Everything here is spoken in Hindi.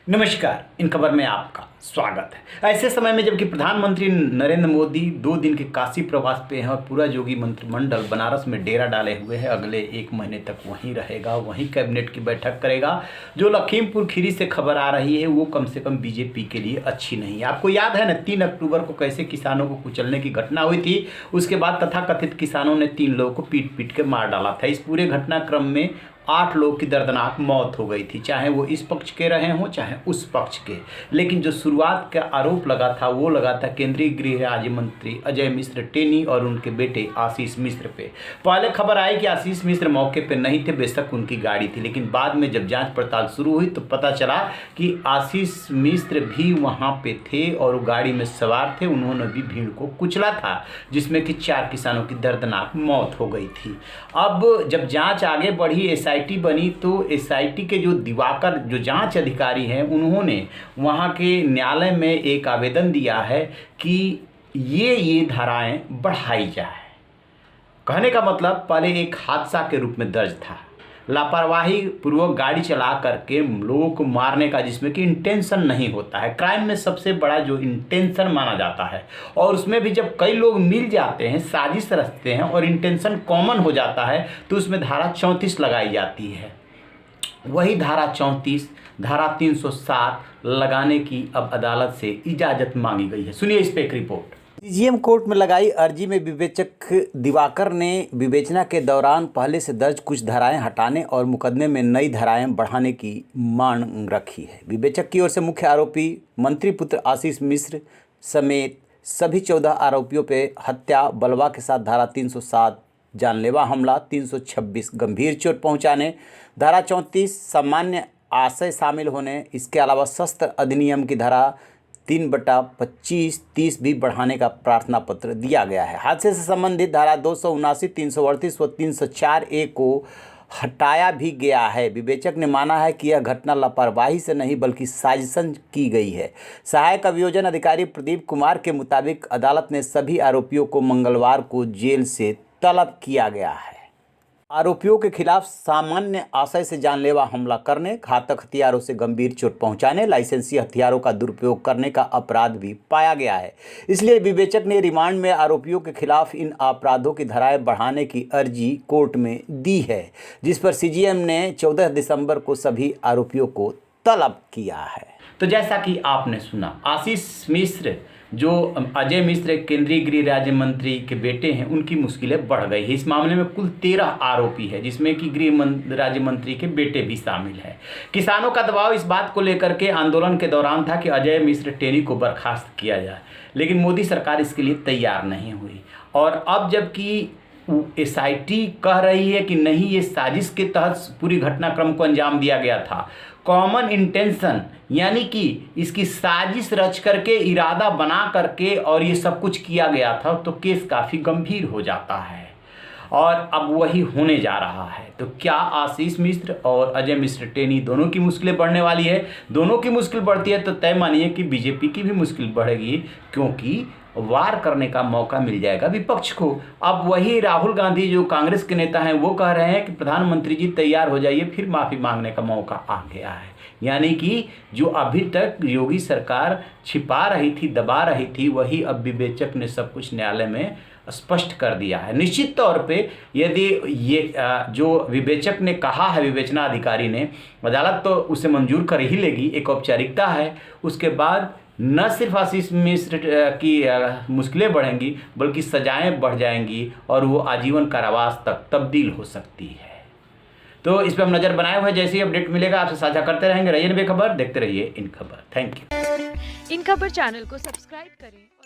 नमस्कार। इन खबर में आपका स्वागत है। ऐसे समय में जबकि प्रधानमंत्री नरेंद्र मोदी 2 दिन के काशी प्रवास पे हैं और पूरा योगी मंत्रिमंडल बनारस में डेरा डाले हुए है, अगले 1 महीने तक वहीं रहेगा, वहीं कैबिनेट की बैठक करेगा। जो लखीमपुर खीरी से खबर आ रही है वो कम से कम बीजेपी के लिए अच्छी नहीं है। आपको याद है ना 3 अक्टूबर को कैसे किसानों को कुचलने की घटना हुई थी। उसके बाद तथाकथित किसानों ने 3 लोगों को पीट पीट के मार डाला था। इस पूरे घटनाक्रम में 8 लोगों की दर्दनाक मौत हो गई थी, चाहे वो इस पक्ष के रहे हों चाहे उस पक्ष के। लेकिन जो शुरुआत का आरोप लगा था वो लगा था केंद्रीय गृह राज्य मंत्री अजय मिश्र टेनी और उनके बेटे आशीष मिश्र पे। पहले खबर आई कि आशीष मिश्र मौके पे नहीं थे, बेशक उनकी गाड़ी थी, लेकिन बाद में जब जांच पड़ताल शुरू हुई तो पता चला कि आशीष मिश्र भी वहाँ पे थे और वो गाड़ी में सवार थे। उन्होंने भी भीड़ को कुचला था, जिसमें कि 4 किसानों की दर्दनाक मौत हो गई थी। अब जब जाँच आगे बढ़ी, एसआईटी बनी, तो एसआईटी के जो दिवाकर जो जांच अधिकारी हैं उन्होंने वहां के न्यायालय में एक आवेदन दिया है कि ये धाराएं बढ़ाई जाए। कहने का मतलब पहले एक हादसा के रूप में दर्ज था, लापरवाही पूर्वक गाड़ी चला करके लोगों को मारने का, जिसमें कि इंटेंशन नहीं होता है। क्राइम में सबसे बड़ा जो इंटेंशन माना जाता है, और उसमें भी जब कई लोग मिल जाते हैं, साजिश रचते हैं और इंटेंशन कॉमन हो जाता है तो उसमें धारा 34 लगाई जाती है। वही धारा 34, धारा 307 लगाने की अब अदालत से इजाज़त मांगी गई है। सुनिए इस पर एक रिपोर्ट। सीजीएम कोर्ट में लगाई अर्जी में विवेचक दिवाकर ने विवेचना के दौरान पहले से दर्ज कुछ धाराएं हटाने और मुकदमे में नई धाराएं बढ़ाने की मांग रखी है। विवेचक की ओर से मुख्य आरोपी मंत्री पुत्र आशीष मिश्र समेत सभी 14 आरोपियों पे हत्या, बलवा के साथ धारा 307 जानलेवा हमला, 326 गंभीर चोट पहुंचाने, धारा 34 सामान्य आशय शामिल होने, इसके अलावा शस्त्र अधिनियम की धारा 3/25 30 भी बढ़ाने का प्रार्थना पत्र दिया गया है। हादसे से संबंधित धारा 279, 338 व 304A को हटाया भी गया है। विवेचक ने माना है कि यह घटना लापरवाही से नहीं बल्कि साजिशन की गई है। सहायक अभियोजन अधिकारी प्रदीप कुमार के मुताबिक अदालत ने सभी आरोपियों को मंगलवार को जेल से तलब किया गया है। आरोपियों के खिलाफ सामान्य आशय से जानलेवा हमला करने, घातक हथियारों से गंभीर चोट पहुंचाने, लाइसेंसी हथियारों का दुरुपयोग करने का अपराध भी पाया गया है। इसलिए विवेचक ने रिमांड में आरोपियों के खिलाफ इन अपराधों की धाराएं बढ़ाने की अर्जी कोर्ट में दी है, जिस पर सीजीएम ने 14 दिसंबर को सभी आरोपियों को तलब किया है। तो जैसा कि आपने सुना, आशीष मिश्र जो अजय मिश्र केंद्रीय गृह राज्य मंत्री के बेटे हैं, उनकी मुश्किलें बढ़ गई है। इस मामले में कुल 13 आरोपी है, जिसमें कि गृह राज्य मंत्री के बेटे भी शामिल हैं। किसानों का दबाव इस बात को लेकर के आंदोलन के दौरान था कि अजय मिश्र टेनी को बर्खास्त किया जाए, लेकिन मोदी सरकार इसके लिए तैयार नहीं हुई। और अब जबकि एसआईटी कह रही है कि नहीं, ये साजिश के तहत पूरी घटनाक्रम को अंजाम दिया गया था, कॉमन इंटेंशन, यानी कि इसकी साजिश रच करके, इरादा बना करके और ये सब कुछ किया गया था, तो केस काफ़ी गंभीर हो जाता है। और अब वही होने जा रहा है। तो क्या आशीष मिश्र और अजय मिश्र टेनी दोनों की मुश्किलें बढ़ने वाली है? दोनों की मुश्किल बढ़ती है तो तय मानिए कि बीजेपी की भी मुश्किल बढ़ेगी, क्योंकि वार करने का मौका मिल जाएगा विपक्ष को। अब वही राहुल गांधी जो कांग्रेस के नेता हैं वो कह रहे हैं कि प्रधानमंत्री जी तैयार हो जाइए, फिर माफ़ी मांगने का मौका आ गया है। यानी कि जो अभी तक योगी सरकार छिपा रही थी, दबा रही थी, वही अब विवेचक ने सब कुछ न्यायालय में स्पष्ट कर दिया है। निश्चित तौर पे यदि ये जो विवेचक ने कहा है, विवेचना अधिकारी ने, अदालत तो उसे मंजूर कर ही लेगी, एक औपचारिकता है। उसके बाद न सिर्फ आशीष मिश्र की मुश्किलें बढ़ेंगी बल्कि सजाएं बढ़ जाएंगी और वो आजीवन कारावास तक तब्दील हो सकती है। तो इस पर हम नज़र बनाए हुए, जैसे ही अपडेट मिलेगा आपसे साझा करते रहेंगे। रहिए बेखबर, देखते रहिए इन खबर। Thank you. इन खबर चैनल को सब्सक्राइब करें।